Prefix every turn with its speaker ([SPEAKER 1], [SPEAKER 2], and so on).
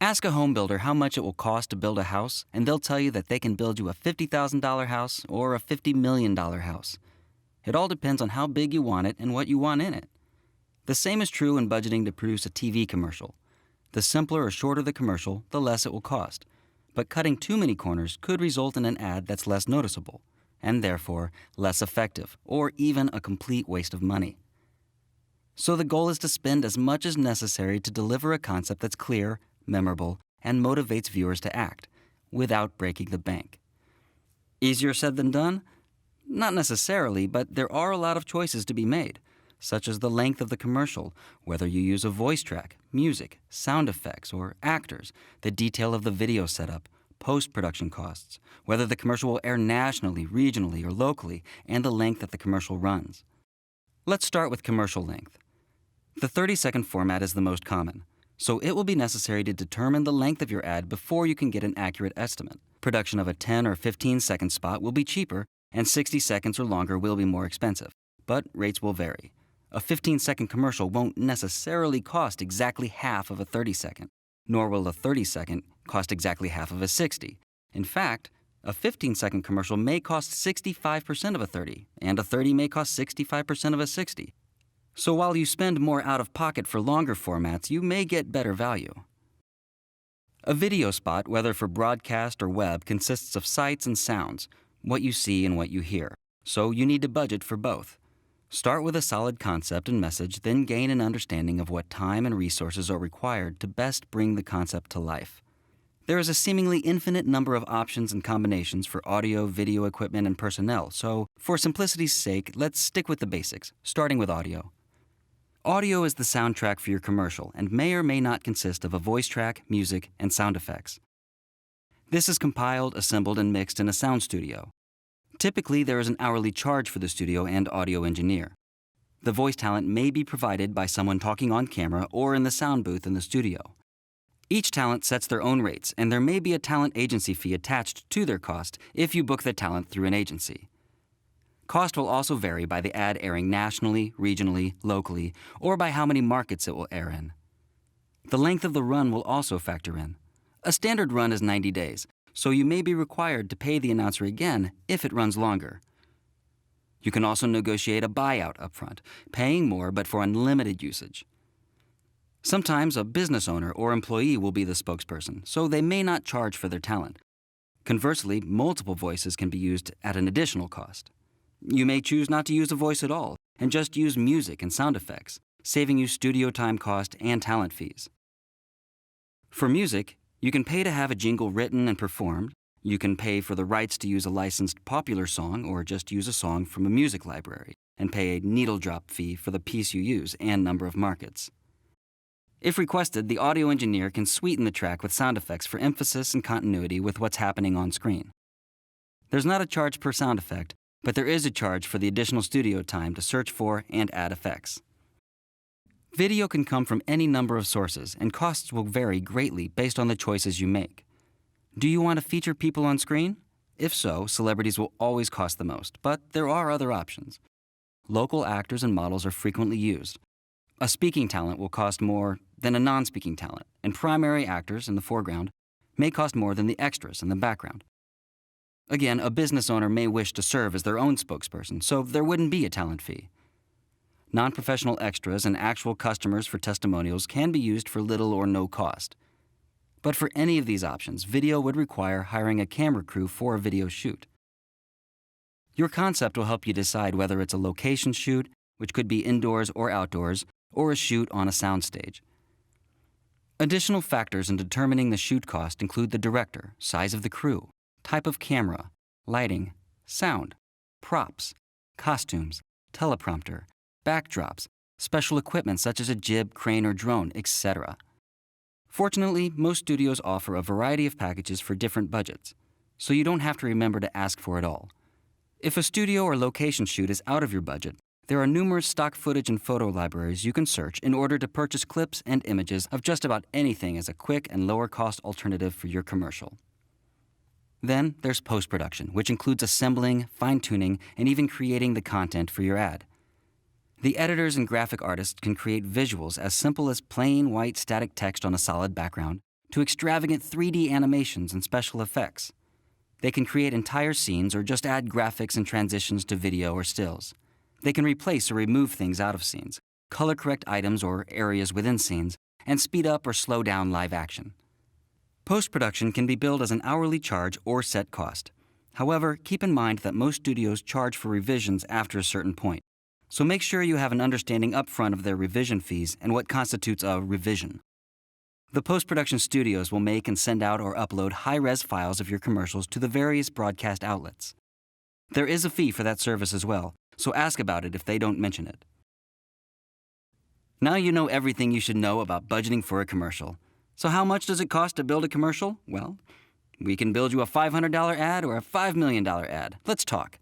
[SPEAKER 1] Ask a home builder how much it will cost to build a house, and they'll tell you that they can build you a $50,000 house or a $50 million house. It all depends on how big you want it and what you want in it. The same is true in budgeting to produce a TV commercial. The simpler or shorter the commercial, the less it will cost. But cutting too many corners could result in an ad that's less noticeable, and therefore less effective, or even a complete waste of money. So the goal is to spend as much as necessary to deliver a concept that's clear, memorable, and motivates viewers to act, without breaking the bank. Easier said than done? Not necessarily, but there are a lot of choices to be made, such as the length of the commercial, whether you use a voice track, music, sound effects, or actors, the detail of the video setup, post-production costs, whether the commercial will air nationally, regionally, or locally, and the length that the commercial runs. Let's start with commercial length. The 30-second format is the most common, so it will be necessary to determine the length of your ad before you can get an accurate estimate. Production of a 10 or 15-second spot will be cheaper, and 60 seconds or longer will be more expensive, but rates will vary. A 15-second commercial won't necessarily cost exactly half of a 30-second, nor will a 30-second cost exactly half of a 60. In fact, a 15-second commercial may cost 65% of a 30, and a 30 may cost 65% of a 60. So while you spend more out of pocket for longer formats, you may get better value. A video spot, whether for broadcast or web, consists of sights and sounds, what you see and what you hear, so you need to budget for both. Start with a solid concept and message, then gain an understanding of what time and resources are required to best bring the concept to life. There is a seemingly infinite number of options and combinations for audio, video equipment, and personnel, so for simplicity's sake, let's stick with the basics, starting with audio. Audio is the soundtrack for your commercial and may or may not consist of a voice track, music, and sound effects. This is compiled, assembled, and mixed in a sound studio. Typically, there is an hourly charge for the studio and audio engineer. The voice talent may be provided by someone talking on camera or in the sound booth in the studio. Each talent sets their own rates, and there may be a talent agency fee attached to their cost if you book the talent through an agency. Cost will also vary by the ad airing nationally, regionally, locally, or by how many markets it will air in. The length of the run will also factor in. A standard run is 90 days, so you may be required to pay the announcer again if it runs longer. You can also negotiate a buyout upfront, paying more but for unlimited usage. Sometimes a business owner or employee will be the spokesperson, so they may not charge for their talent. Conversely, multiple voices can be used at an additional cost. You may choose not to use a voice at all and just use music and sound effects, saving you studio time cost and talent fees. For music, you can pay to have a jingle written and performed. You can pay for the rights to use a licensed popular song or just use a song from a music library and pay a needle drop fee for the piece you use and number of markets. If requested, the audio engineer can sweeten the track with sound effects for emphasis and continuity with what's happening on screen. There's not a charge per sound effect, but there is a charge for the additional studio time to search for and add effects. Video can come from any number of sources, and costs will vary greatly based on the choices you make. Do you want to feature people on screen? If so, celebrities will always cost the most, but there are other options. Local actors and models are frequently used. A speaking talent will cost more than a non-speaking talent, and primary actors in the foreground may cost more than the extras in the background. Again, a business owner may wish to serve as their own spokesperson, so there wouldn't be a talent fee. Non-professional extras and actual customers for testimonials can be used for little or no cost. But for any of these options, video would require hiring a camera crew for a video shoot. Your concept will help you decide whether it's a location shoot, which could be indoors or outdoors, or a shoot on a soundstage. Additional factors in determining the shoot cost include the director, size of the crew, type of camera, lighting, sound, props, costumes, teleprompter, backdrops, special equipment such as a jib, crane, or drone, etc. Fortunately, most studios offer a variety of packages for different budgets, so you don't have to remember to ask for it all. If a studio or location shoot is out of your budget, there are numerous stock footage and photo libraries you can search in order to purchase clips and images of just about anything as a quick and lower-cost alternative for your commercial. Then there's post-production, which includes assembling, fine-tuning, and even creating the content for your ad. The editors and graphic artists can create visuals as simple as plain white static text on a solid background, to extravagant 3D animations and special effects. They can create entire scenes or just add graphics and transitions to video or stills. They can replace or remove things out of scenes, color correct items or areas within scenes, and speed up or slow down live action. Post-production can be billed as an hourly charge or set cost. However, keep in mind that most studios charge for revisions after a certain point, so make sure you have an understanding upfront of their revision fees and what constitutes a revision. The post-production studios will make and send out or upload high-res files of your commercials to the various broadcast outlets. There is a fee for that service as well, so ask about it if they don't mention it. Now you know everything you should know about budgeting for a commercial. So how much does it cost to build a commercial? Well, we can build you a $500 ad or a $5 million ad. Let's talk.